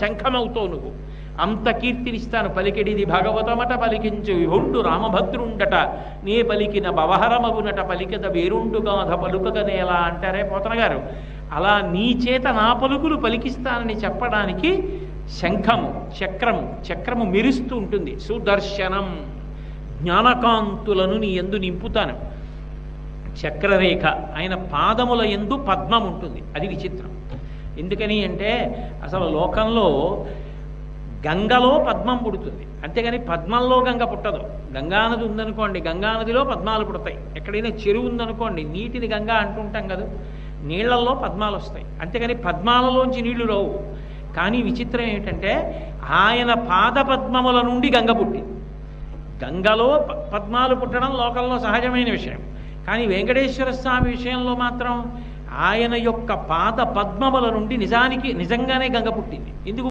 శంఖమవుతావు నువ్వు. అంత కీర్తినిస్తాను. పలికెడిది భాగవతమట పలికించు విభుండు రామభద్రుండట నే పలికిన భవహరమగునట పలికద వేరుండు గాథ పలుకగనేలా అంటారే పోతన గారు. అలా నీ చేత నా పలుకులు పలికిస్తానని చెప్పడానికి శంఖము చక్రము మెరుస్తూ ఉంటుంది. సుదర్శనం జ్ఞానకాంతులను నీ యందు నింపుతాను. చక్రరేఖ ఆయన పాదముల యందు పద్మం ఉంటుంది. అది విచిత్రం. ఎందుకని అంటే అసలు లోకంలో గంగలో పద్మం పుడుతుంది, అంతేగాని పద్మంలో గంగ పుట్టదు. గంగానది ఉందనుకోండి, గంగానదిలో పద్మాలు పుడతాయి. ఎక్కడైనా చెరువు ఉందనుకోండి, నీటిని గంగా అంటుంటాం కదా, నీళ్లలో పద్మాలు వస్తాయి, అంతేగాని పద్మాలలోంచి నీళ్లు రావు. కానీ విచిత్రం ఏమిటంటే ఆయన పాదపద్మముల నుండి గంగ పుట్టింది. గంగలో పద్మాలు పుట్టడం లోకంలో సహజమైన విషయం. కానీ వెంకటేశ్వర స్వామి విషయంలో మాత్రం ఆయన యొక్క పాద పద్మముల నుండి నిజంగానే గంగ పుట్టింది. ఎందుకు